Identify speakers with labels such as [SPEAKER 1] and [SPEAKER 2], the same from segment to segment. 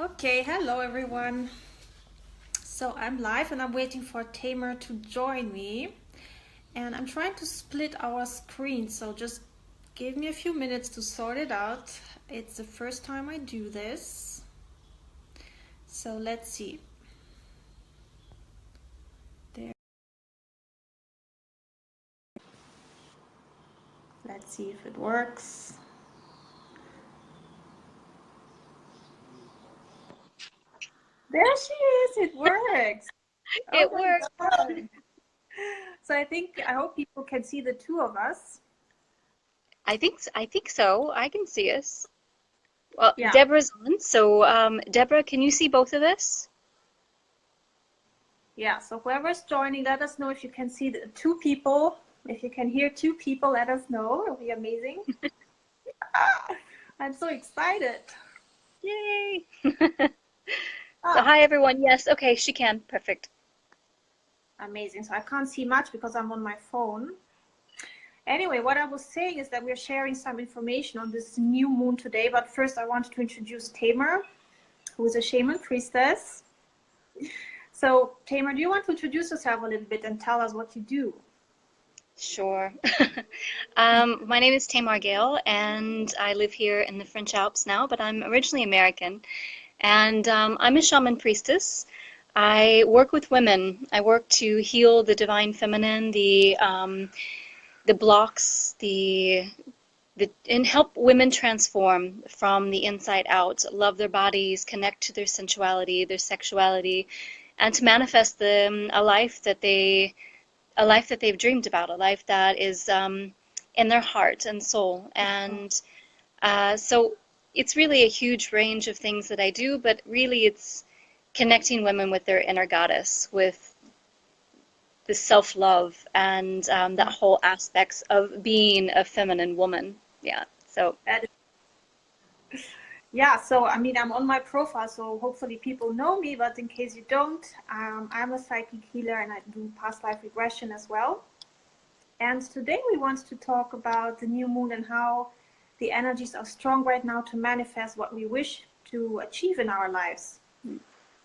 [SPEAKER 1] Okay, hello everyone. So I'm live and I'm waiting for Tamar to join me. And I'm trying to split our screen, so just give me a few minutes to sort it out. It's the first time I do this. So let's see. There. Let's see if it works. There she is. It works.
[SPEAKER 2] It
[SPEAKER 1] Oh my
[SPEAKER 2] worked.
[SPEAKER 1] God. So I hope people can see the two of us.
[SPEAKER 2] I think so. I can see us. Well,
[SPEAKER 1] Yeah.
[SPEAKER 2] Deborah's on. So, Deborah, can you see both of us?
[SPEAKER 1] Yeah, so whoever's joining, let us know if you can see the two people. If you can hear two people, let us know. It'll be amazing. I'm so excited.
[SPEAKER 2] Yay! So,
[SPEAKER 1] Ah,
[SPEAKER 2] hi everyone. Yes, okay, she can. Perfect.
[SPEAKER 1] amazing. So I can't see much because I'm on my phone. Anyway, what I was saying is that we're sharing some information on this new moon today. But first, I wanted to introduce Tamar, who is a shaman priestess. So, Tamar, do you want to introduce yourself a little bit and tell us what you do?
[SPEAKER 2] Sure. My name is Tamar Gail, and I live here in the French Alps now, but I'm originally American. And I'm a shaman priestess. I work with women. I work to heal the divine feminine, the blocks, and help women transform from the inside out, love their bodies, connect to their sensuality, their sexuality, and to manifest a life that they've dreamed about, a life that is in their heart and soul. And so it's really a huge range of things that I do, but really it's connecting women with their inner goddess, with the self-love and that whole aspects of being a feminine woman. Yeah. So
[SPEAKER 1] Yeah, so I mean, I'm on my profile, so hopefully people know me, but in case you don't, I'm a psychic healer and I do past life regression as well. And today we want to talk about the new moon and how the energies are strong right now to manifest what we wish to achieve in our lives.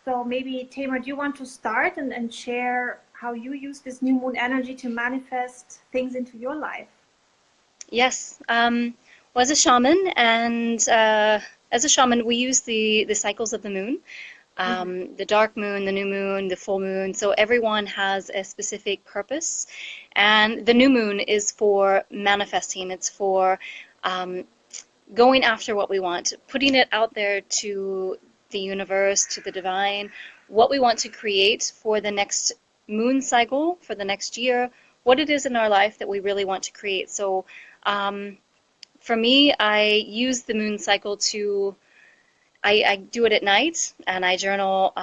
[SPEAKER 1] So maybe, Tamer, do you want to start and share how you use this new moon energy to manifest things into your life?
[SPEAKER 2] yes, was a shaman, and as a shaman, we use the cycles of the moon,
[SPEAKER 1] Mm-hmm.
[SPEAKER 2] the dark moon, the new moon, the full moon. So everyone has a specific purpose, and the new moon is for manifesting. It's for um, going after what we want, putting it out there to the universe, to the divine, what we want to create for the next moon cycle, for the next year, what it is in our life that we really want to create. So um, for me, I use the moon cycle I do it at night and I journal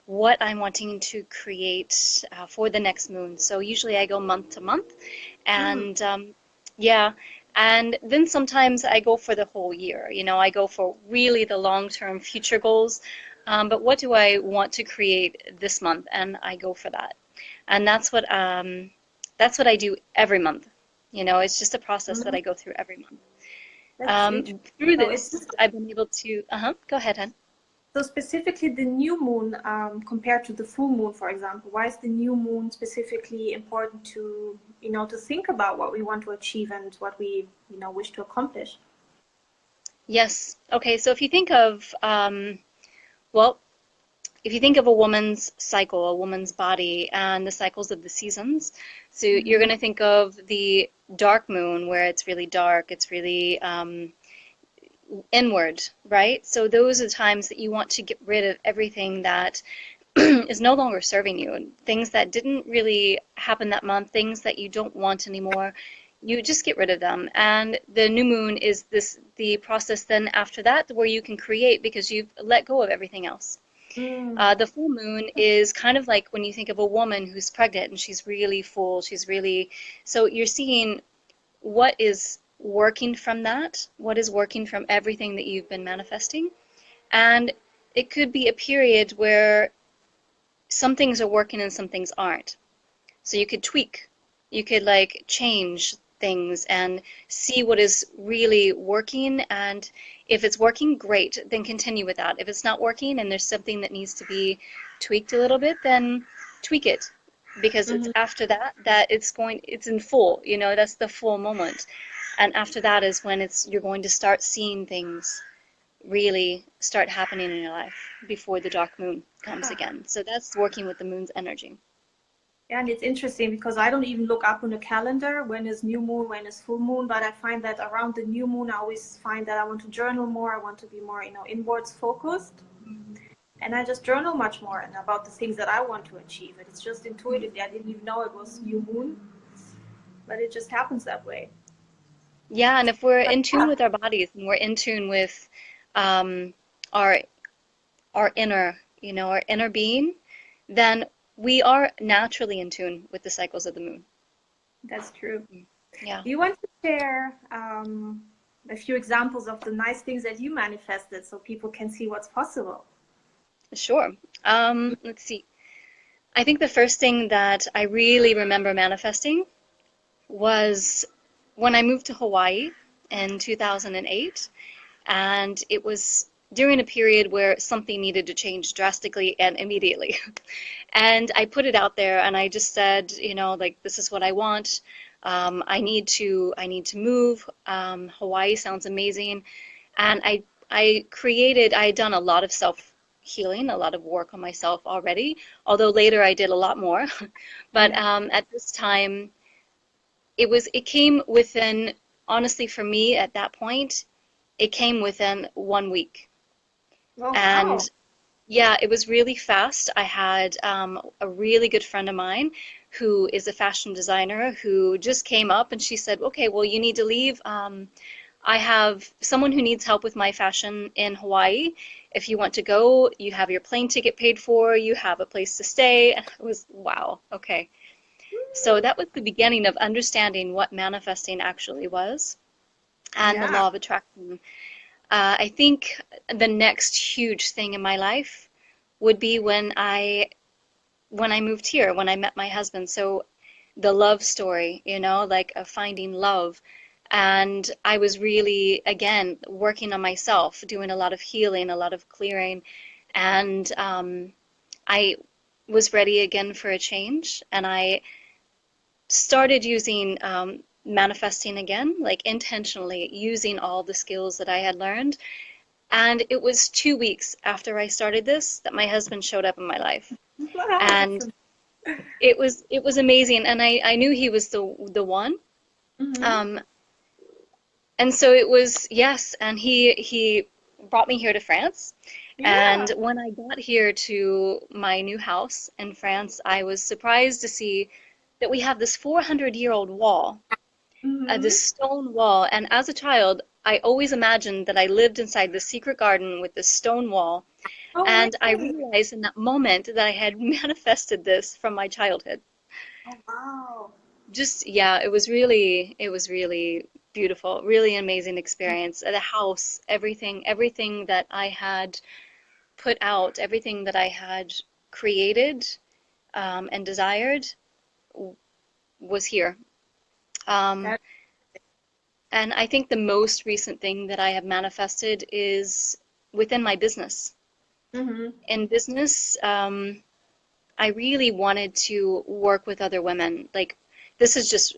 [SPEAKER 2] what I'm wanting to create for the next moon. So usually I go month to month,
[SPEAKER 1] Mm.
[SPEAKER 2] and yeah, and then sometimes I go for the whole year. You know, I go for really the long-term future goals. But what do I want to create this month? And I go for that. And that's what I do every month. You know, it's just a process that
[SPEAKER 1] Mm.
[SPEAKER 2] I go through every month.
[SPEAKER 1] That's interesting.
[SPEAKER 2] Through
[SPEAKER 1] So it's
[SPEAKER 2] this, I've been able to, go ahead, hon.
[SPEAKER 1] So specifically the new moon compared to the full moon, for example, why is the new moon specifically important to, to think about what we want to achieve and what we, wish to accomplish?
[SPEAKER 2] Yes. Okay. So if you think of, well, if you think of a woman's cycle, a woman's body, and the cycles of the seasons, so you're
[SPEAKER 1] Mm-hmm.
[SPEAKER 2] going to think of the dark moon where it's really dark, it's really inward, right? So those are times that you want to get rid of everything that is no longer serving you, things that didn't really happen that month, things that you don't want anymore. You just get rid of them. And the new moon is the process then after that where you can create because you've let go of everything else.
[SPEAKER 1] Mm.
[SPEAKER 2] The full moon is kind of like when you think of a woman who's pregnant and she's really full, she's really, so you're seeing what is working from that, what is working from everything that you've been manifesting. And it could be a period where some things are working and some things aren't. So you could tweak, you could like change things and see what is really working. And if it's working, great, then continue with that. If it's not working and there's something that needs to be tweaked a little bit, then tweak it. Because it's
[SPEAKER 1] Mm-hmm.
[SPEAKER 2] after that that it's in full, you know, that's the full moment. And after that is when you're going to start seeing things really start happening in your life before the dark moon comes again. So that's working with the moon's energy.
[SPEAKER 1] Yeah, and it's interesting because I don't even look up on the calendar when is new moon, when is full moon, but I find that around the new moon, I always find that I want to journal more. I want to be more, inwards focused. And I just journal much more and about the things that I want to achieve. And it's just intuitively. I didn't even know it was new moon, but it just happens that way.
[SPEAKER 2] Yeah, and if we're
[SPEAKER 1] But
[SPEAKER 2] in tune with our bodies and we're in tune with um, our inner, our inner being, then we are naturally in tune with the cycles of the moon.
[SPEAKER 1] that's true.
[SPEAKER 2] Yeah.
[SPEAKER 1] Do you want to share a few examples of the nice things that you manifested so people can see what's possible?
[SPEAKER 2] Sure. Let's see. I think the first thing that I really remember manifesting was when I moved to Hawaii in 2008, and it was during a period where something needed to change drastically and immediately. And I put it out there and I just said, like, this is what I want. I need to move. Hawaii sounds amazing. And I had done a lot of self healing, a lot of work on myself already, although later I did a lot more. But
[SPEAKER 1] Yeah.
[SPEAKER 2] at this time, it came within, honestly, for me at that point, it came within 1 week.
[SPEAKER 1] Oh,
[SPEAKER 2] And
[SPEAKER 1] wow.
[SPEAKER 2] yeah, it was really fast. I had a really good friend of mine who is a fashion designer who just came up and she said, okay, well, you need to leave. I have someone who needs help with my fashion in Hawaii. If you want to go, you have your plane ticket paid for, you have a place to stay. And it was, wow, okay. So that was the beginning of understanding what manifesting actually was and the
[SPEAKER 1] Yeah.
[SPEAKER 2] law of attraction. I think the next huge thing in my life would be when I moved here, when I met my husband. So the love story, like of finding love. And I was really, again, working on myself, doing a lot of healing, a lot of clearing. And I was ready again for a change. And I started using manifesting again, like intentionally using all the skills that I had learned. And it was 2 weeks after I started this that my husband showed up in my life.
[SPEAKER 1] Wow,
[SPEAKER 2] And it was amazing. And I knew he was the one.
[SPEAKER 1] mm-hmm.
[SPEAKER 2] Um, and so it was, yes, and he brought me here to France. And
[SPEAKER 1] Yeah.
[SPEAKER 2] when I got here to my new house in France, I was surprised to see that we have this 400-year-old wall,
[SPEAKER 1] Mm-hmm.
[SPEAKER 2] this stone wall. And as a child, I always imagined that I lived inside the secret garden with this stone wall.
[SPEAKER 1] Oh,
[SPEAKER 2] And I
[SPEAKER 1] really?
[SPEAKER 2] realized in that moment that I had manifested this from my childhood.
[SPEAKER 1] Oh, wow.
[SPEAKER 2] Just, yeah, it was really beautiful, really amazing experience. The house, everything that I had put out, everything that I had created and desired was here. Um,
[SPEAKER 1] That,
[SPEAKER 2] and I think the most recent thing that I have manifested is within my business.
[SPEAKER 1] mm-hmm.
[SPEAKER 2] In business, I really wanted to work with other women. Like, this is just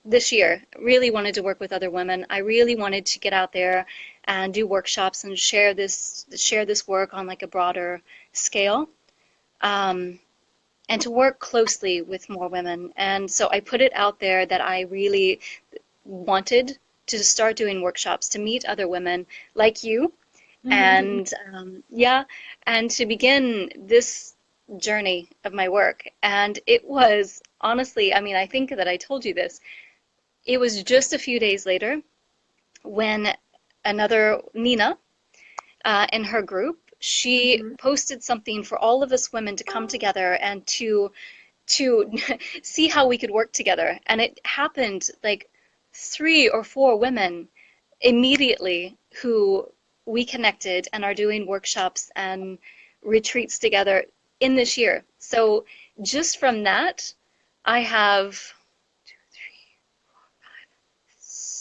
[SPEAKER 2] this year, really wanted to work with other women. I really wanted to get out there and do workshops and share this work on like a broader scale, um, and to work closely with more women. And so I put it out there that I really wanted to start doing workshops to meet other women like you,
[SPEAKER 1] Mm-hmm.
[SPEAKER 2] and yeah, and to begin this journey of my work. And it was honestly, I mean, I think that I told you this. It was just a few days later when another Nina, in her group, she
[SPEAKER 1] Mm-hmm.
[SPEAKER 2] posted something for all of us women to come together and to see how we could work together. And it happened like 3 or 4 women immediately who we connected and are doing workshops and retreats together in this year. So just from that, I have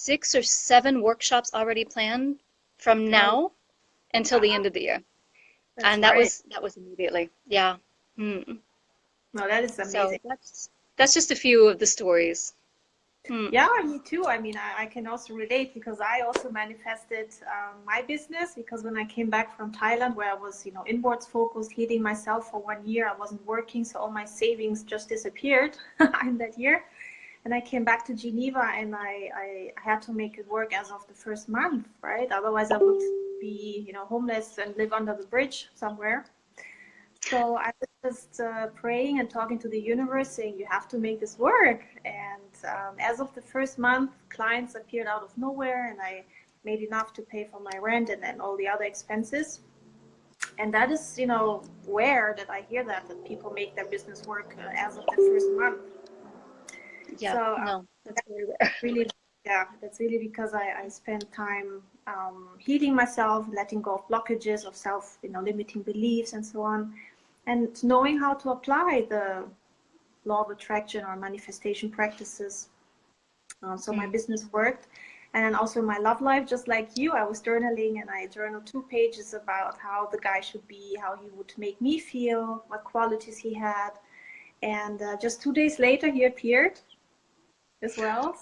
[SPEAKER 2] 6 or 7 workshops already planned from now until the end of the year.
[SPEAKER 1] That's
[SPEAKER 2] And that
[SPEAKER 1] great.
[SPEAKER 2] was immediately. Yeah. Mm.
[SPEAKER 1] No, that is
[SPEAKER 2] So
[SPEAKER 1] amazing.
[SPEAKER 2] that's just a few of the stories. Mm.
[SPEAKER 1] Yeah, me too. I mean, I can also relate because I also manifested my business because when I came back from Thailand, where I was, inwards focused, healing myself for 1 year, I wasn't working, so all my savings just disappeared in that year. And I came back to Geneva and I had to make it work as of the first month, right? Otherwise, I would be, homeless and live under the bridge somewhere. So I was just praying and talking to the universe, saying, you have to make this work. And as of the first month, clients appeared out of nowhere, and I made enough to pay for my rent and then all the other expenses. And that is, rare that I hear that people make their business work as of the first month.
[SPEAKER 2] Yeah,
[SPEAKER 1] So
[SPEAKER 2] no, that's very rare.
[SPEAKER 1] really, yeah, that's really because I spend time healing myself, letting go of blockages of self, limiting beliefs and so on, and knowing how to apply the law of attraction or manifestation practices. So my business worked. And then also my love life, just like you, I was journaling and I journaled 2 pages about how the guy should be, how he would make me feel, what qualities he had. And just 2 days later, he appeared as well.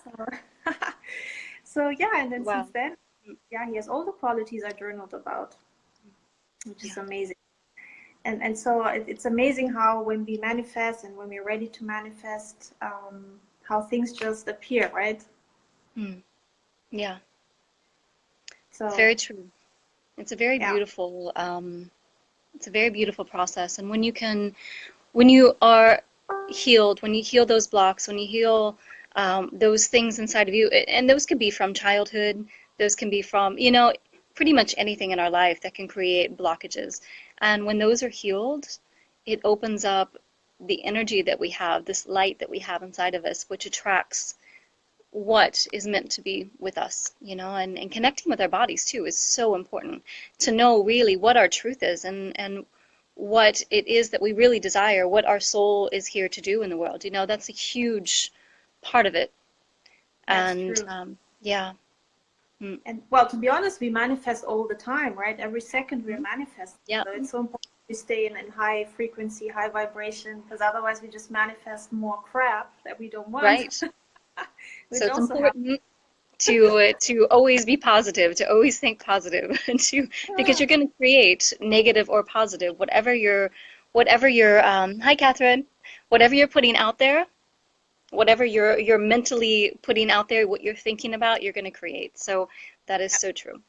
[SPEAKER 1] So yeah, and then
[SPEAKER 2] Wow.
[SPEAKER 1] since then, yeah, he has all the qualities I journaled about, which is amazing. And so it's amazing how when we manifest and when we're ready to manifest, how things just appear, right?
[SPEAKER 2] Yeah.
[SPEAKER 1] So
[SPEAKER 2] Very true. It's a very
[SPEAKER 1] yeah,
[SPEAKER 2] beautiful process. And when you are healed, when you heal those blocks, when you heal those things inside of you, and those can be from childhood, those can be from, pretty much anything in our life that can create blockages. And when those are healed, it opens up the energy that we have, this light that we have inside of us, which attracts what is meant to be with us, and connecting with our bodies too is so important to know really what our truth is and what it is that we really desire, what our soul is here to do in the world. That's a huge part of it.
[SPEAKER 1] that's
[SPEAKER 2] And
[SPEAKER 1] true.
[SPEAKER 2] yeah.
[SPEAKER 1] And well, to be honest, we manifest all the time, right? Every second we're manifesting.
[SPEAKER 2] Yeah.
[SPEAKER 1] So it's so important to stay in high frequency, high vibration, because otherwise we just manifest more crap that we don't want,
[SPEAKER 2] Right. So
[SPEAKER 1] which
[SPEAKER 2] it's
[SPEAKER 1] also happens.
[SPEAKER 2] important to always be positive, to always think positive, and because you're going to create negative or positive, whatever you're hi Catherine, whatever you're putting out there, whatever you're mentally putting out there, what you're thinking about, you're going to create. So that is so true.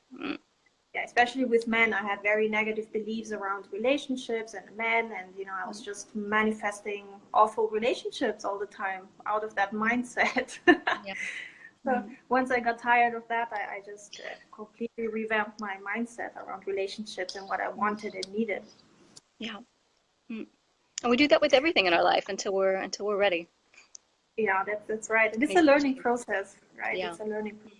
[SPEAKER 1] Yeah, especially with men, I had very negative beliefs around relationships and men, and I was just manifesting awful relationships all the time out of that mindset.
[SPEAKER 2] Yeah.
[SPEAKER 1] So once I got tired of that, I just completely revamped my mindset around relationships and what I wanted and needed.
[SPEAKER 2] Yeah. And we do that with everything in our life until we're ready.
[SPEAKER 1] Yeah, that's right. And it's a
[SPEAKER 2] Make the
[SPEAKER 1] learning
[SPEAKER 2] change.
[SPEAKER 1] process, right?
[SPEAKER 2] Yeah.
[SPEAKER 1] It's a learning process.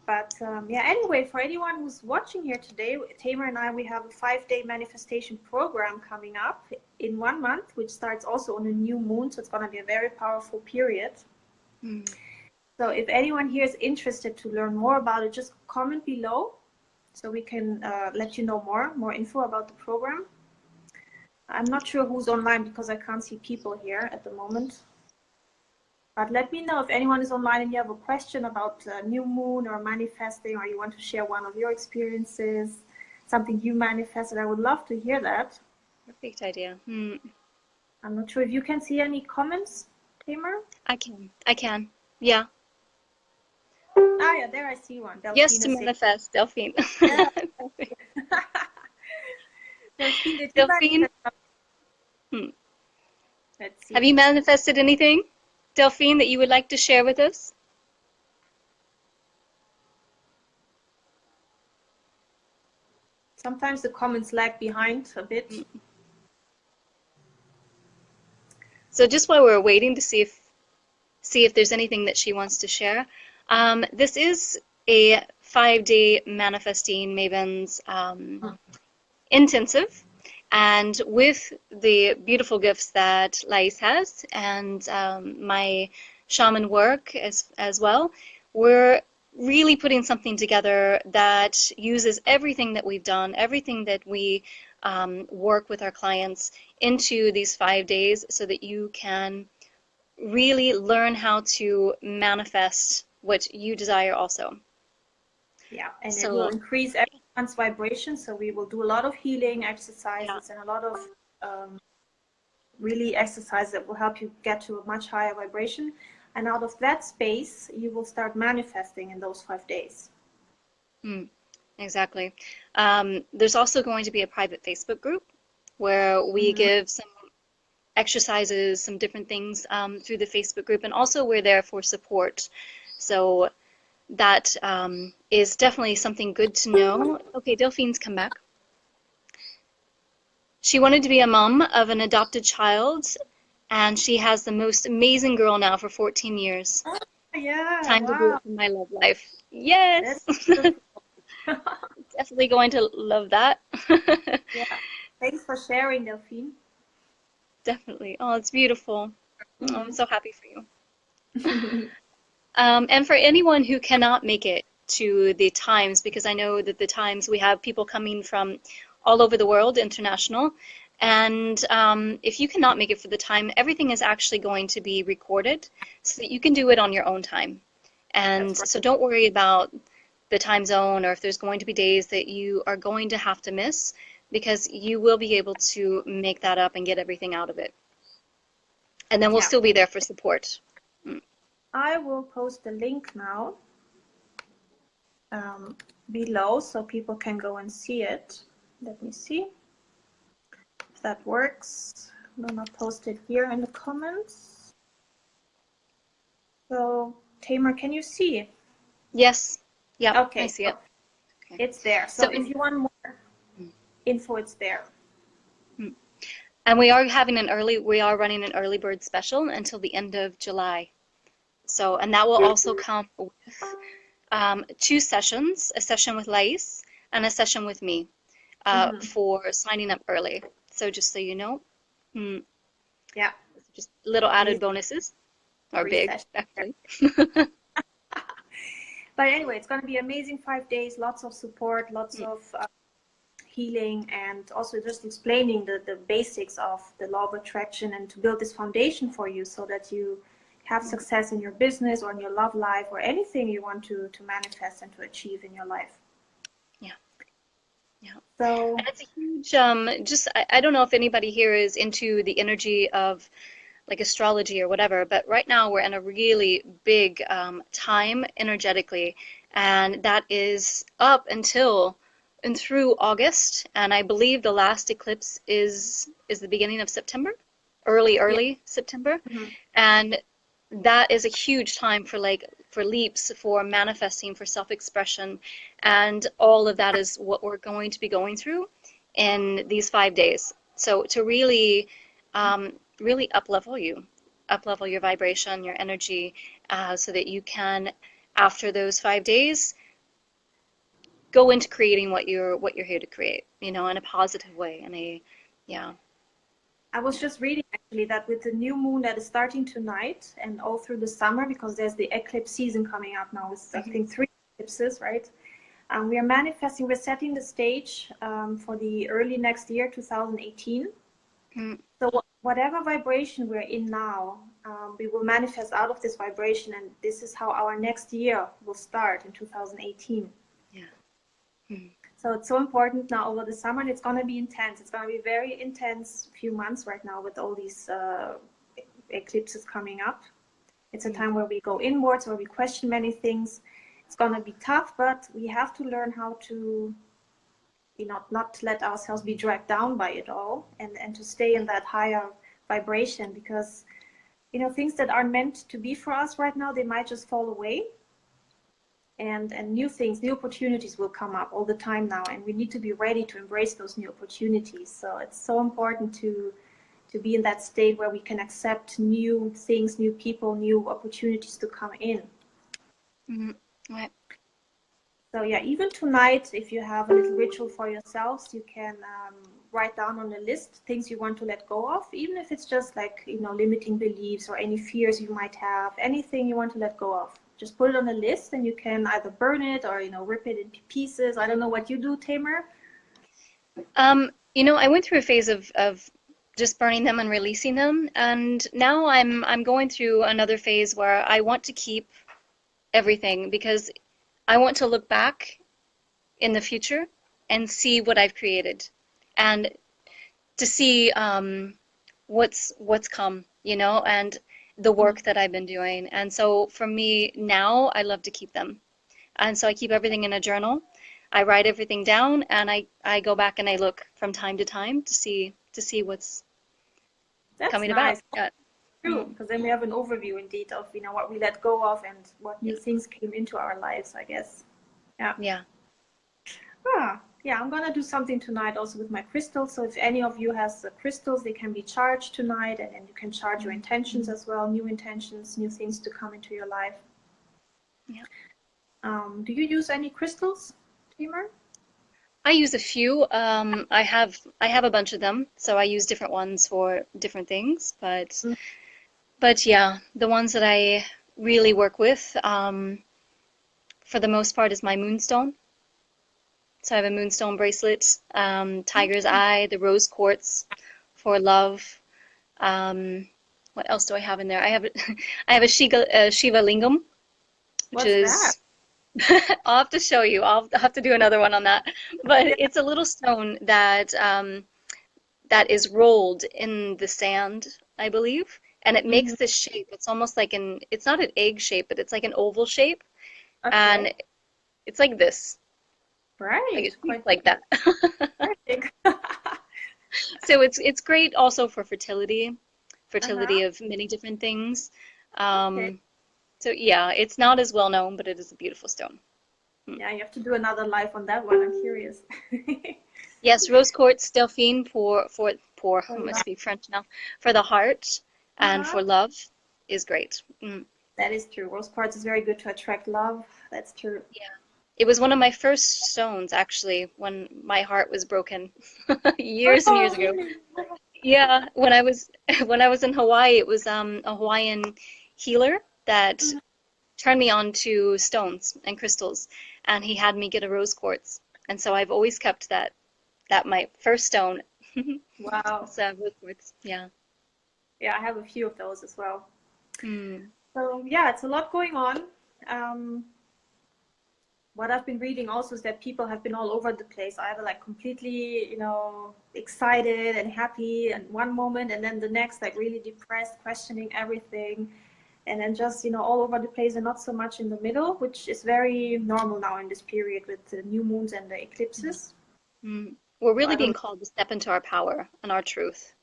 [SPEAKER 1] But yeah, anyway, for anyone who's watching here today, Tamar and I, we have a 5-day manifestation program coming up in 1 month, which starts also on a new moon. So it's going to be a very powerful period. So if anyone here is interested to learn more about it, just comment below so we can let you know more info about the program. I'm not sure who's online because I can't see people here at the moment. But let me know if anyone is online and you have a question about new moon or manifesting, or you want to share one of your experiences, something you manifested. I would love to hear that.
[SPEAKER 2] Perfect idea.
[SPEAKER 1] I'm not sure if you can see any comments, Tamer.
[SPEAKER 2] I can. Yeah.
[SPEAKER 1] Ah, yeah, there I see one.
[SPEAKER 2] Yes, to
[SPEAKER 1] Delphine.
[SPEAKER 2] manifest, Delphine.
[SPEAKER 1] Yeah. Delphine, did you
[SPEAKER 2] Delphine,
[SPEAKER 1] manifest? Let's see.
[SPEAKER 2] have you manifested anything, Delphine, that you would like to share with us?
[SPEAKER 1] Sometimes the comments lag behind a bit.
[SPEAKER 2] So just while we're waiting to see if there's anything that she wants to share, this is a 5-day manifesting Maven's intensive, and with the beautiful gifts that Lais has and my shaman work as well, we're really putting something together that uses everything that we've done, everything that we work with our clients into these 5 days so that you can really learn how to manifest what you desire also.
[SPEAKER 1] Yeah, and it will
[SPEAKER 2] So,
[SPEAKER 1] increase everyone's vibration. So we will do a lot of healing exercises
[SPEAKER 2] yeah.
[SPEAKER 1] and a lot of really exercises that will help you get to a much higher vibration. And out of that space, you will start manifesting in those 5 days.
[SPEAKER 2] Exactly. There's also going to be a private Facebook group where we give some exercises, some different things through the Facebook group, and also we're there for support. So that is definitely something good to know. Okay, Delphine's come back. She wanted to be a mom of an adopted child, and she has the most amazing girl now for 14 years.
[SPEAKER 1] Yeah,
[SPEAKER 2] Time to do
[SPEAKER 1] wow.
[SPEAKER 2] it for my love life. Yes!
[SPEAKER 1] That's beautiful.
[SPEAKER 2] Definitely going to love that.
[SPEAKER 1] Yeah. Thanks for sharing, Delphine.
[SPEAKER 2] Definitely. Oh, it's beautiful. Oh, I'm so happy for you.
[SPEAKER 1] Mm-hmm.
[SPEAKER 2] And for anyone who cannot make it to the times, because I know that the times we have people coming from all over the world, international, and if you cannot make it for the time, everything is actually going to be recorded so that you can do it on your own time. And
[SPEAKER 1] That's right.
[SPEAKER 2] so don't worry about the time zone or if there's going to be days that you are going to have to miss, because you will be able to make that up and get everything out of it. And then we'll
[SPEAKER 1] Yeah.
[SPEAKER 2] still be there for support.
[SPEAKER 1] I will post the link now below so people can go and see it. Let me see if that works. I'm gonna post it here in the comments. So, Tamar, can you see?
[SPEAKER 2] Yes. Yep, I
[SPEAKER 1] Okay,
[SPEAKER 2] see
[SPEAKER 1] so
[SPEAKER 2] it. Okay.
[SPEAKER 1] it's there. So
[SPEAKER 2] So,
[SPEAKER 1] if you want more info, it's there.
[SPEAKER 2] and we are having we are running an early bird special until the end of July. So, and that will also come with two sessions, a session with Lais and a session with me for signing up early. So just so you know,
[SPEAKER 1] Yeah,
[SPEAKER 2] just little added
[SPEAKER 1] amazing
[SPEAKER 2] bonuses, or
[SPEAKER 1] free
[SPEAKER 2] big,
[SPEAKER 1] session.
[SPEAKER 2] actually.
[SPEAKER 1] But anyway, it's going to be amazing 5 days, lots of support, lots
[SPEAKER 2] Mm,
[SPEAKER 1] of healing, and also just explaining the basics of the law of attraction and to build this foundation for you so that you have success in your business or in your love life or anything you want to manifest and to achieve in your life.
[SPEAKER 2] yeah, yeah.
[SPEAKER 1] So,
[SPEAKER 2] And it's a huge, just, I don't know if anybody here is into the energy of like astrology or whatever, but right now we're in a really big time energetically, and that is up until and through August, and I believe the last eclipse is the beginning of September,
[SPEAKER 1] yeah.
[SPEAKER 2] early September,
[SPEAKER 1] Mhm.
[SPEAKER 2] and that is a huge time for like for leaps, for manifesting, for self-expression, and all of that is what we're going to be going through in these 5 days. So to really really up level your vibration, your energy, so that you can, after those 5 days, go into creating what you're here to create, in a positive way, yeah.
[SPEAKER 1] I was just reading actually that with the new moon that is starting tonight and all through the summer, because there's the eclipse season coming up now with I think 3 eclipses, right? We are manifesting, we're setting the stage for the early next year, 2018.
[SPEAKER 2] Mm,
[SPEAKER 1] So whatever vibration we're in now, we will manifest out of this vibration, and this is how our next year will start in 2018.
[SPEAKER 2] yeah. Mm,
[SPEAKER 1] So it's so important now over the summer, and it's going to be intense. It's going to be very intense few months right now with all these eclipses coming up. It's a time where we go inwards, where we question many things. It's going to be tough, but we have to learn how to not let ourselves be dragged down by it all, and to stay in that higher vibration, because things that aren't meant to be for us right now, they might just fall away, and new things, new opportunities will come up all the time now, and we need to be ready to embrace those new opportunities. So it's so important to be in that state where we can accept new things, new people, new opportunities to come in.
[SPEAKER 2] ouais.
[SPEAKER 1] So yeah, even tonight, if you have a little ritual for yourselves, you can write down on a list things you want to let go of, even if it's just like limiting beliefs or any fears you might have, anything you want to let go of. just put it on a list, and you can either burn it or, rip it into pieces. I don't know what you do, Tamar.
[SPEAKER 2] I went through a phase of just burning them and releasing them, and now I'm going through another phase where I want to keep everything because I want to look back in the future and see what I've created, and to see what's come, and the work that I've been doing. And so for me now, I love to keep them, and so I keep everything in a journal. I write everything down, and I go back and I look from time to time to see what's
[SPEAKER 1] That's
[SPEAKER 2] coming
[SPEAKER 1] nice.
[SPEAKER 2] about. Yeah.
[SPEAKER 1] True, because then we have an overview indeed of, what we let go of and what new things came into our lives, I guess. Yeah.
[SPEAKER 2] Yeah.
[SPEAKER 1] Yeah, I'm gonna do something tonight also with my crystals. So if any of you has crystals, they can be charged tonight, and then you can charge your intentions as well, new intentions, new things to come into your life.
[SPEAKER 2] Yeah.
[SPEAKER 1] Do you use any crystals, Tamar?
[SPEAKER 2] I use a few. I have a bunch of them, so I use different ones for different things. But yeah, the ones that I really work with, for the most part, is my moonstone. So I have a moonstone bracelet, tiger's eye, the rose quartz for love. What else do I have in there? I have a Shiva lingam, which
[SPEAKER 1] What's that?
[SPEAKER 2] is I'll have to show you. I'll have to do another one on that. But
[SPEAKER 1] Yeah.
[SPEAKER 2] it's a little stone that is rolled in the sand, I believe, and it makes this shape. It's almost like it's not an egg shape, but it's like an oval shape,
[SPEAKER 1] Okay.
[SPEAKER 2] and it's like this, like
[SPEAKER 1] Right.
[SPEAKER 2] it's
[SPEAKER 1] Quite
[SPEAKER 2] like that.
[SPEAKER 1] big.
[SPEAKER 2] So it's great also for fertility
[SPEAKER 1] Uh-huh.
[SPEAKER 2] of many different things.
[SPEAKER 1] Okay.
[SPEAKER 2] So yeah, it's not as well known, but it is a beautiful stone.
[SPEAKER 1] Yeah, you have to do another live on that one. I'm curious.
[SPEAKER 2] Yes, rose quartz, Delphine for
[SPEAKER 1] Oh,
[SPEAKER 2] I must
[SPEAKER 1] yeah.
[SPEAKER 2] speak French now, for the heart and
[SPEAKER 1] Uh-huh.
[SPEAKER 2] for love is great.
[SPEAKER 1] That is true. Rose quartz is very good to attract love. That's true.
[SPEAKER 2] Yeah. It was one of my first stones actually when my heart was broken years and years
[SPEAKER 1] Oh,
[SPEAKER 2] ago.
[SPEAKER 1] really?
[SPEAKER 2] Yeah, when I was when I was in Hawaii, it was a Hawaiian healer that
[SPEAKER 1] Mhm.
[SPEAKER 2] turned me on to stones and crystals, and he had me get a rose quartz. And so I've always kept that my first stone.
[SPEAKER 1] Wow.
[SPEAKER 2] It's rose quartz. Yeah.
[SPEAKER 1] Yeah, I have a few of those as well.
[SPEAKER 2] Mm.
[SPEAKER 1] So yeah, it's a lot going on. Um, what I've been reading also is that people have been all over the place, either like completely, excited and happy in one moment, and then the next, like really depressed, questioning everything, and then just, all over the place and not so much in the middle, which is very normal now in this period with the new moons and the eclipses.
[SPEAKER 2] Mm. We're
[SPEAKER 1] So
[SPEAKER 2] really
[SPEAKER 1] I don't
[SPEAKER 2] being
[SPEAKER 1] know.
[SPEAKER 2] called to step into our power and our truth.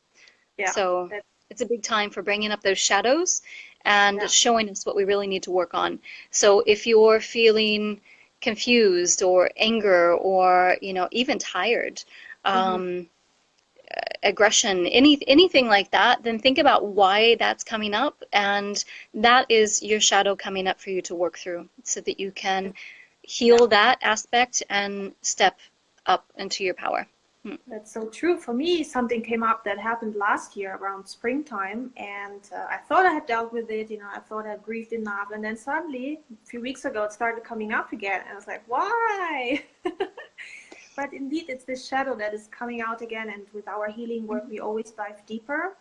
[SPEAKER 1] Yeah,
[SPEAKER 2] So
[SPEAKER 1] that,
[SPEAKER 2] it's a big time for bringing up those shadows and
[SPEAKER 1] yeah.
[SPEAKER 2] showing us what we really need to work on. So if you're feeling confused or anger or, even tired,
[SPEAKER 1] Hmm.
[SPEAKER 2] um, aggression, anything like that, then think about why that's coming up, and that is your shadow coming up for you to work through so that you can
[SPEAKER 1] Yeah.
[SPEAKER 2] heal that aspect and step up into your power. Hmm.
[SPEAKER 1] That's so true. For me, something came up that happened last year around springtime, and I thought I had dealt with it. I thought I grieved enough, and then suddenly, a few weeks ago, it started coming up again, and I was like, "Why?" But indeed, it's this shadow that is coming out again, and with our healing work, we always dive deeper.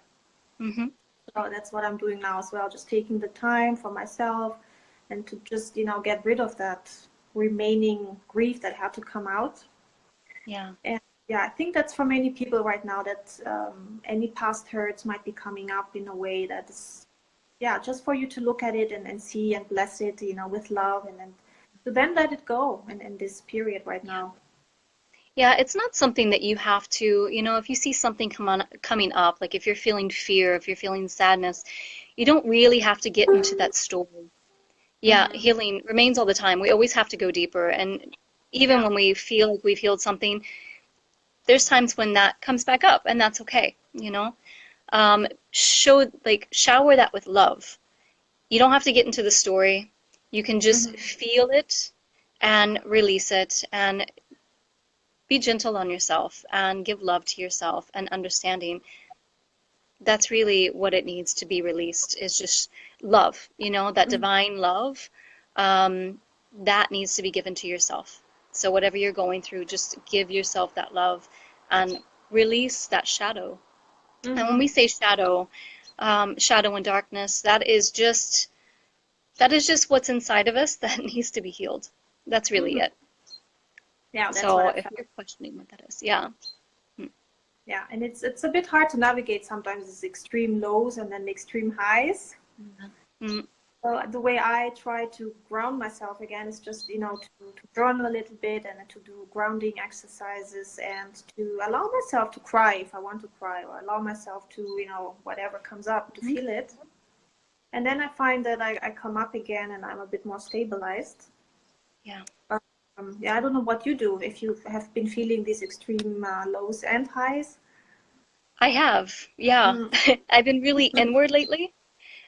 [SPEAKER 2] Mm-hmm.
[SPEAKER 1] So that's what I'm doing now as well, just taking the time for myself and to just, get rid of that remaining grief that had to come out.
[SPEAKER 2] Yeah.
[SPEAKER 1] And yeah, I think that's for many people right now that any past hurts might be coming up in a way that is, yeah, just for you to look at it and see and bless it, with love, and then to then let it go in this period right
[SPEAKER 2] Yeah.
[SPEAKER 1] now.
[SPEAKER 2] Yeah, it's not something that you have to, if you see something coming up, like if you're feeling fear, if you're feeling sadness, you don't really have to get into that story. Yeah,
[SPEAKER 1] Hmm.
[SPEAKER 2] healing remains all the time. We always have to go deeper. And even
[SPEAKER 1] Yeah.
[SPEAKER 2] when we feel like we've healed something, there's times when that comes back up, and that's okay. Shower that with love. You don't have to get into the story. You can just
[SPEAKER 1] Hmm.
[SPEAKER 2] feel it and release it and be gentle on yourself and give love to yourself and understanding. That's really what it needs to be released is just love, that divine love, that needs to be given to yourself. So whatever you're going through, just give yourself that love and release that shadow. And when we say shadow, shadow and darkness, that is just what's inside of us that needs to be healed. That's really it.
[SPEAKER 1] Yeah, that's
[SPEAKER 2] So
[SPEAKER 1] what I
[SPEAKER 2] if
[SPEAKER 1] felt.
[SPEAKER 2] you're questioning what that is, yeah.
[SPEAKER 1] Yeah, and it's a bit hard to navigate sometimes these extreme lows and then extreme highs.
[SPEAKER 2] Mm.
[SPEAKER 1] So the way I try to ground myself again is just, to journal a little bit and to do grounding exercises and to allow myself to cry if I want to cry, or allow myself to, whatever comes up, to feel it. And then I find that I come up again and I'm a bit more stabilized.
[SPEAKER 2] Yeah.
[SPEAKER 1] But, yeah, I don't know what you do if you have been feeling these extreme lows and highs.
[SPEAKER 2] I have, yeah. I've been really inward lately,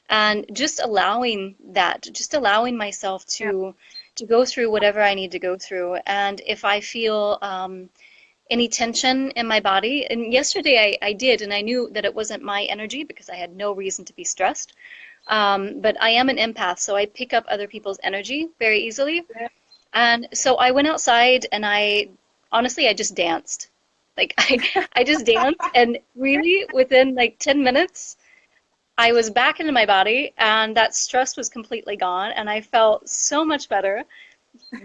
[SPEAKER 2] and just allowing myself
[SPEAKER 1] Yeah.
[SPEAKER 2] to go through whatever I need to go through. And if I feel any tension in my body, and yesterday I did, and I knew that it wasn't my energy because I had no reason to be stressed. But I am an empath, so I pick up other people's energy very easily.
[SPEAKER 1] Yeah.
[SPEAKER 2] And so I went outside and I just danced. Like I just danced, and really within like 10 minutes, I was back into my body and that stress was completely gone, and I felt so much better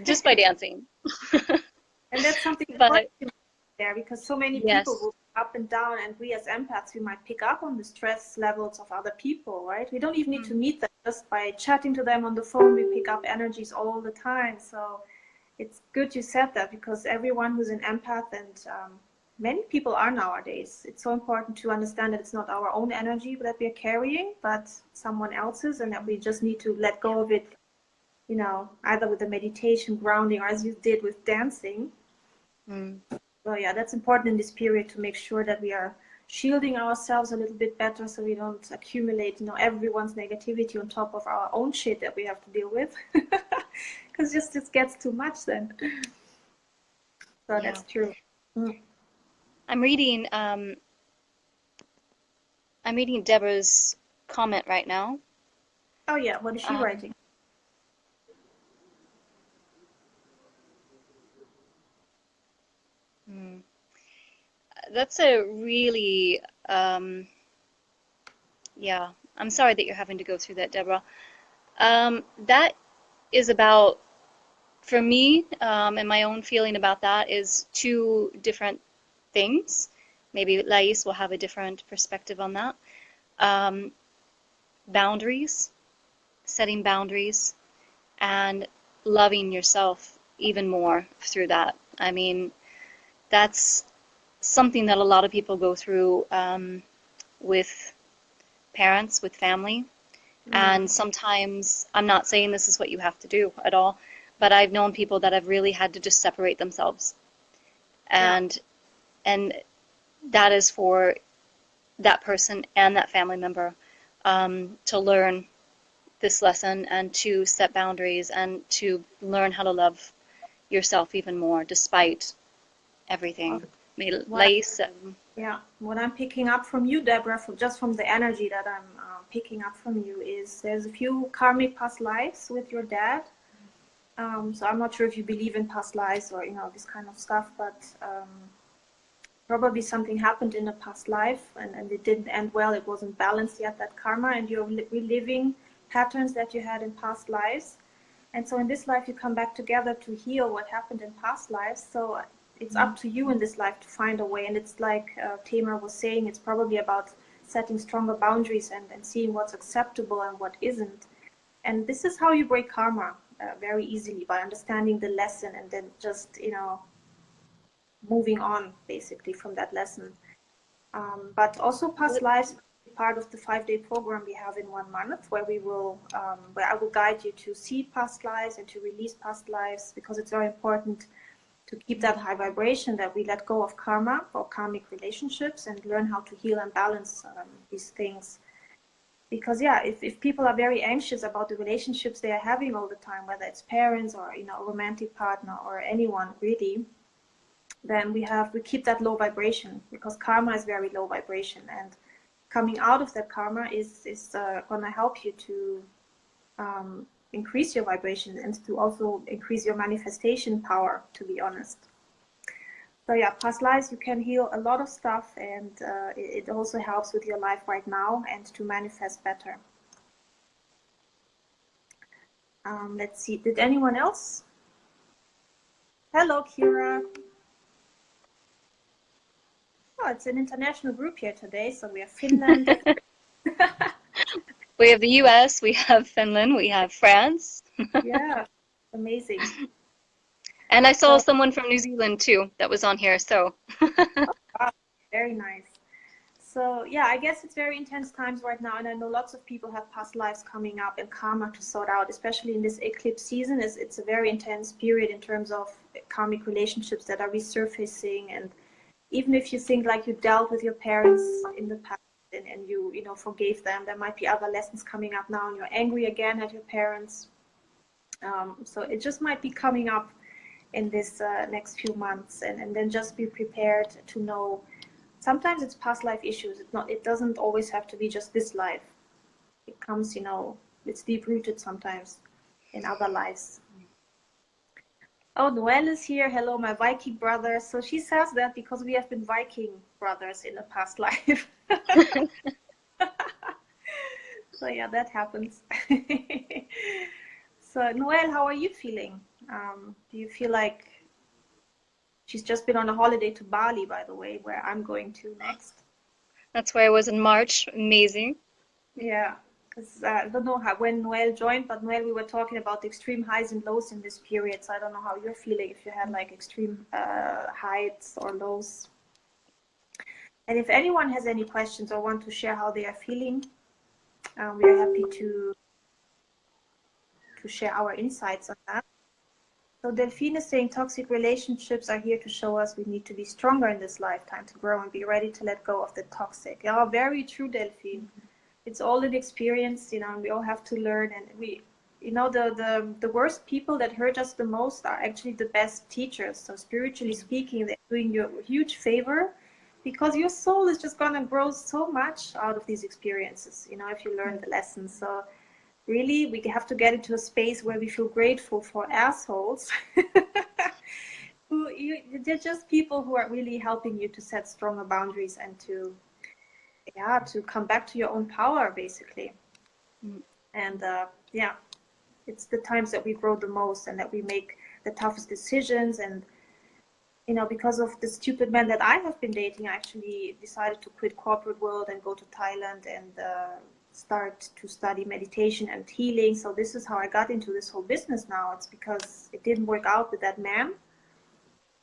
[SPEAKER 2] just by dancing.
[SPEAKER 1] And that's something
[SPEAKER 2] But
[SPEAKER 1] important there, because so many people
[SPEAKER 2] yes.
[SPEAKER 1] will be up and down, and we as empaths, we might pick up on the stress levels of other people, right? We don't even need to meet them. Just by chatting to them on the phone, we pick up energies all the time. So it's good you said that, because everyone who's an empath, and many people are nowadays, it's so important to understand that it's not our own energy that we're carrying, but someone else's, and that we just need to let go of it, either with the meditation, grounding, or as you did with dancing.
[SPEAKER 2] Mm.
[SPEAKER 1] So yeah, that's important in this period, to make sure that we are shielding ourselves a little bit better, so we don't accumulate, everyone's negativity on top of our own shit that we have to deal with, because just it gets too much then. So
[SPEAKER 2] Yeah.
[SPEAKER 1] that's true.
[SPEAKER 2] I'm reading um I'm reading Deborah's comment right now.
[SPEAKER 1] Oh yeah, what is she
[SPEAKER 2] Um,
[SPEAKER 1] writing?
[SPEAKER 2] hmm. That's a really yeah. I'm sorry that you're having to go through that, Deborah. That is about, for me, and my own feeling about that is two different things. Maybe Lais will have a different perspective on that. Um, Boundaries, setting boundaries, and loving yourself even more through that. I mean, that's something that a lot of people go through with parents, with family. And sometimes, I'm not saying this is what you have to do at all, but I've known people that have really had to just separate themselves.
[SPEAKER 1] Yeah.
[SPEAKER 2] And that is for that person and that family member to learn this lesson and to set boundaries and to learn how to love yourself even more despite everything. May
[SPEAKER 1] What
[SPEAKER 2] Lais,
[SPEAKER 1] Yeah, what I'm picking up from you, Deborah, from the energy that I'm picking up from you, is there's a few karmic past lives with your dad. So I'm not sure if you believe in past lives or this kind of stuff, but probably something happened in a past life, and it didn't end well. It wasn't balanced yet, that karma, and you're reliving patterns that you had in past lives. And so in this life, you come back together to heal what happened in past lives. So it's up to you in this life to find a way. And it's like Tamar was saying, it's probably about setting stronger boundaries and seeing what's acceptable and what isn't. And this is how you break karma very easily, by understanding the lesson and then just, moving on basically from that lesson. But also past lives, part of the 5-day program we have in 1 month, where where I will guide you to see past lives and to release past lives, because it's very important to keep that high vibration, that we let go of karma or karmic relationships and learn how to heal and balance these things. Because yeah, if people are very anxious about the relationships they are having all the time, whether it's parents or a romantic partner or anyone really, then we keep that low vibration, because karma is very low vibration, and coming out of that karma is going to help you to increase your vibration and to also increase your manifestation power, to be honest. So yeah, past lives, you can heal a lot of stuff, and it also helps with your life right now and to manifest better. Let's see, did anyone else? Hello, Kira. Oh, it's an international group here today, so we have Finland.
[SPEAKER 2] We have the US, we have Finland, we have France.
[SPEAKER 1] Yeah, amazing.
[SPEAKER 2] And I saw someone from New Zealand too that was on here, so.
[SPEAKER 1] Wow, very nice. So yeah, I guess it's very intense times right now, and I know lots of people have past lives coming up and karma to sort out, especially in this eclipse season. It's a very intense period in terms of karmic relationships that are resurfacing, and even if you think like you dealt with your parents in the past and you forgave them, there might be other lessons coming up now, and you're angry again at your parents. So it just might be coming up in this next few months, and then just be prepared to know. Sometimes it's past life issues. It doesn't always have to be just this life. It comes, it's deep rooted sometimes in other lives. Oh, Noelle is here. Hello, my Viking brother. So she says that because we have been Viking brothers in a past life. So yeah, that happens. So Noelle, how are you feeling? Do you feel like she's just been on a holiday to Bali, by the way, where I'm going to next?
[SPEAKER 2] That's where I was in March. Amazing.
[SPEAKER 1] Yeah, because I don't know when Noelle joined, but Noelle, we were talking about the extreme highs and lows in this period. So I don't know how you're feeling, if you had like extreme highs or lows. And if anyone has any questions or want to share how they are feeling, we are happy to share our insights on that. So Delphine is saying toxic relationships are here to show us we need to be stronger in this lifetime to grow and be ready to let go of the toxic. Yeah, very true, Delphine. It's all an experience, and we all have to learn. And the worst people that hurt us the most are actually the best teachers. So spiritually speaking, they're doing you a huge favor, because your soul is just going to grow so much out of these experiences, if you learn the lessons. So really, we have to get into a space where we feel grateful for assholes. They're just people who are really helping you to set stronger boundaries and to come back to your own power, basically. And it's the times that we grow the most and that we make the toughest decisions. And because of the stupid men that I have been dating, I actually decided to quit corporate world and go to Thailand and start to study meditation and healing. So this is how I got into this whole business now. It's because it didn't work out with that man.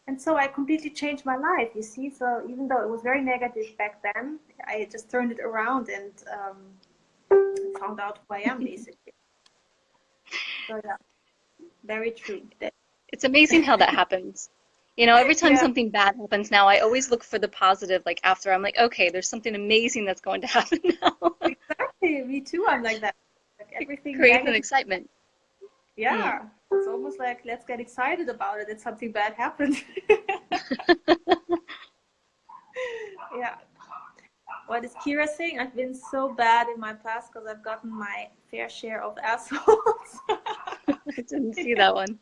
[SPEAKER 1] And so I completely changed my life, you see. So even though it was very negative back then, I just turned it around and found out who I am, basically. So yeah, very true.
[SPEAKER 2] It's amazing how that happens. Every time something bad happens now, I always look for the positive, like after. I'm like, okay, there's something amazing that's going to happen now.
[SPEAKER 1] Exactly, me too. I'm like that. Like everything
[SPEAKER 2] creates
[SPEAKER 1] negative.
[SPEAKER 2] an excitement.
[SPEAKER 1] Yeah, it's almost like let's get excited about it that something bad happened. Yeah. What is Kira saying? I've been so bad in my past because I've gotten my fair share of assholes.
[SPEAKER 2] I didn't see that one.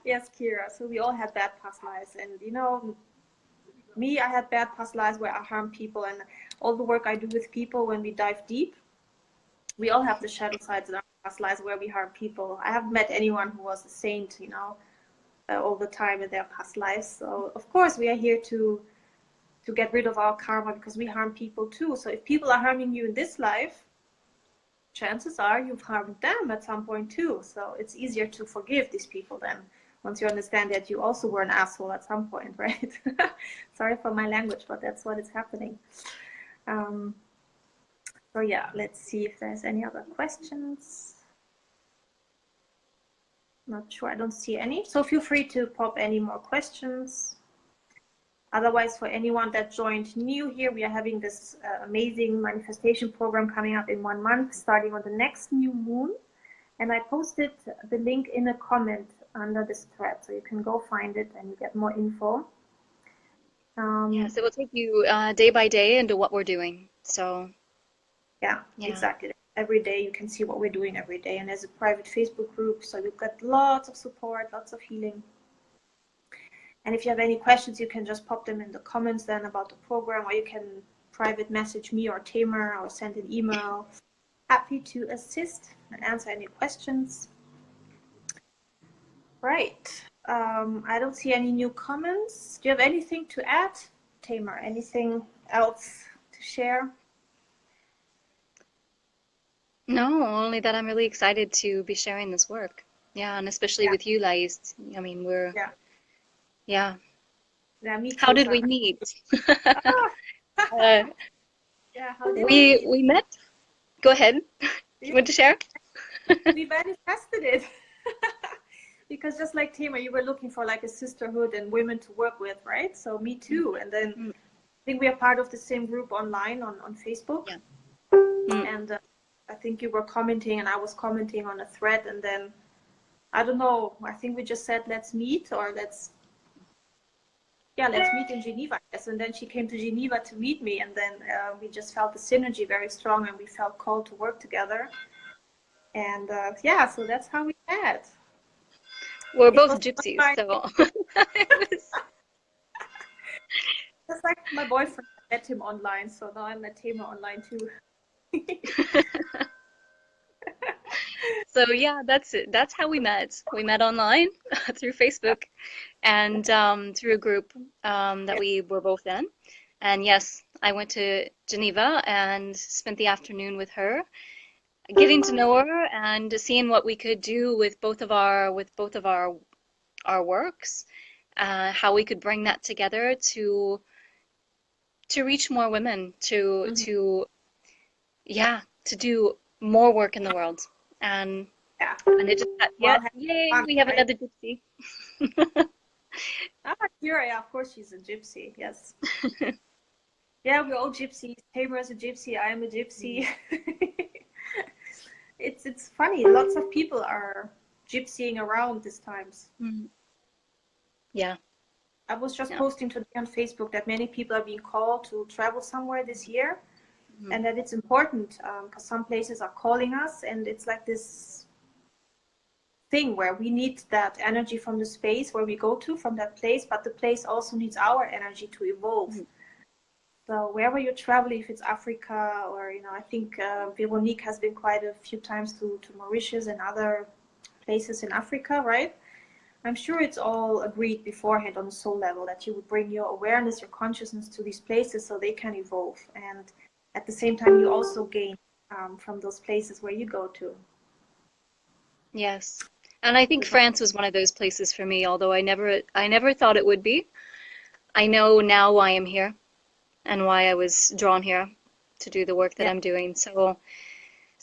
[SPEAKER 1] Yes, Kira. So we all had bad past lives. And, me, I had bad past lives where I harmed people. And all the work I do with people, when we dive deep, we all have the shadow sides in our past lives where we harm people. I haven't met anyone who was a saint, all the time in their past lives. So, of course, we are here to get rid of our karma because we harm people too. So if people are harming you in this life, chances are you've harmed them at some point too. So it's easier to forgive these people then, once you understand that you also were an asshole at some point, right? Sorry for my language, but that's what is happening. So yeah, let's see if there's any other questions. Not sure, I don't see any. So feel free to pop any more questions. Otherwise, for anyone that joined new here, we are having this amazing manifestation program coming up in 1 month, starting on the next new moon. And I posted the link in a comment under this thread, so you can go find it and you get more info.
[SPEAKER 2] Yes, it will take you day by day into what we're doing. So
[SPEAKER 1] yeah, exactly. every day you can see what we're doing every day. And there's a private Facebook group, so you've got lots of support, lots of healing. And if you have any questions, you can just pop them in the comments then about the program, or you can private message me or Tamar or send an email. Happy to assist and answer any questions. Right. I don't see any new comments. Do you have anything to add, Tamar? Anything else to share?
[SPEAKER 2] No, only that I'm really excited to be sharing this work. Yeah, and especially with you, Lais. I mean, we're, yeah.
[SPEAKER 1] Yeah, me too.
[SPEAKER 2] How did we meet?
[SPEAKER 1] Yeah, how did
[SPEAKER 2] we met. Go ahead. You want to share?
[SPEAKER 1] We manifested it. Because just like Tamar, you were looking for like a sisterhood and women to work with, right? So me too. And then I think we are part of the same group online on Facebook. Yeah. And I think you were commenting and I was commenting on a thread. And then, I don't know, I think we just said, let's meet, or let's meet in Geneva, I guess. And then she came to Geneva to meet me. And then we just felt the synergy very strong, and we felt called to work together. And yeah, so that's how we met.
[SPEAKER 2] We're both gypsies, so.
[SPEAKER 1] Just like my boyfriend, I met him online, so now I met Tamar online too.
[SPEAKER 2] So yeah, that's it. That's how we met. We met online through Facebook and through a group that we were both in. And yes, I went to Geneva and spent the afternoon with her, getting to know her and seeing what we could do with both of our works, how we could bring that together to reach more women, to do more work in the world. And it just yay, we have another gypsy.
[SPEAKER 1] Yeah, of course she's a gypsy, yes. Yeah, we're all gypsies. Tamar is a gypsy, I am a gypsy. It's funny, lots of people are gypsying around these times.
[SPEAKER 2] Yeah.
[SPEAKER 1] I was just posting today on Facebook that many people are being called to travel somewhere this year. And that it's important because some places are calling us, and it's like this thing where we need that energy from the space where we go to, from that place, but the place also needs our energy to evolve. So wherever you're traveling, if it's Africa or, I think Veronique has been quite a few times to Mauritius and other places in Africa, right? I'm sure it's all agreed beforehand on the soul level that you would bring your awareness, your consciousness to these places so they can evolve. And at the same time, you also gain from those places where you go to.
[SPEAKER 2] Yes. And I think France was one of those places for me, although I never thought it would be. I know now why I'm here and why I was drawn here to do the work that I'm doing. So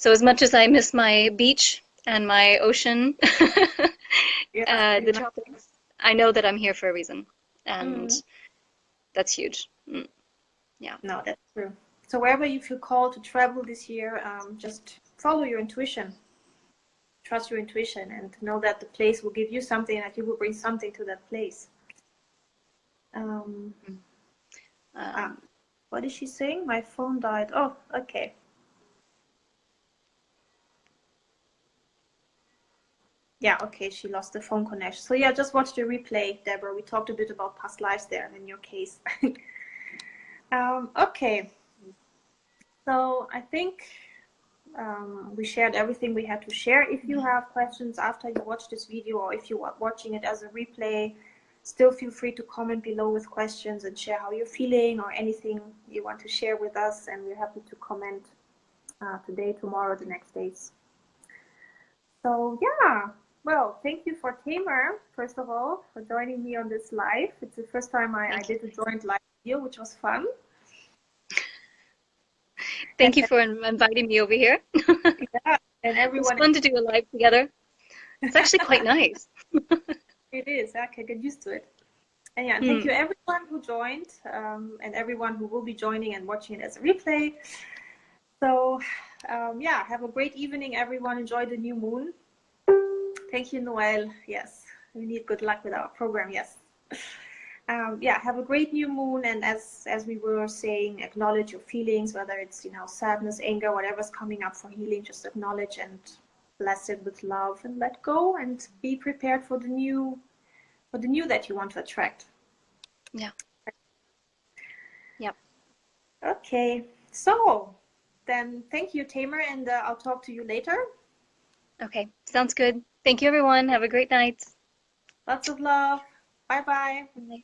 [SPEAKER 2] as much as I miss my beach and my ocean, the tropics, I know that I'm here for a reason. And that's huge. Yeah.
[SPEAKER 1] No, that's true. So wherever you feel called to travel this year, just follow your intuition. Trust your intuition and know that the place will give you something, that you will bring something to that place. What is she saying? My phone died. Oh, okay. Yeah, okay, she lost the phone connection. So yeah, just watch the replay, Deborah. We talked a bit about past lives there in your case. Okay. So I think we shared everything we had to share. If you have questions after you watch this video, or if you are watching it as a replay, still feel free to comment below with questions and share how you're feeling or anything you want to share with us. And we're happy to comment today, tomorrow, the next days. So yeah, well, thank you for Tamar, first of all, for joining me on this live. It's the first time I did a joint live video, which was fun.
[SPEAKER 2] Thank you for inviting me over here.
[SPEAKER 1] Yeah, and everyone.
[SPEAKER 2] It's fun to do a live together. It's actually quite nice.
[SPEAKER 1] It is. I can get used to it. And yeah, thank you everyone who joined and everyone who will be joining and watching it as a replay. So yeah, have a great evening, everyone. Enjoy the new moon. Thank you, Noel. Yes, we need good luck with our program. Yes. yeah, have a great new moon, and as we were saying, acknowledge your feelings, whether it's, you know, sadness, anger, whatever's coming up for healing. Just acknowledge and bless it with love, and let go, and be prepared for the new that you want to attract.
[SPEAKER 2] Yeah. Yep.
[SPEAKER 1] Okay, so then thank you, Tamar, and I'll talk to you later.
[SPEAKER 2] Okay, sounds good. Thank you, everyone. Have a great night.
[SPEAKER 1] Lots of love. Bye bye.
[SPEAKER 2] Bye.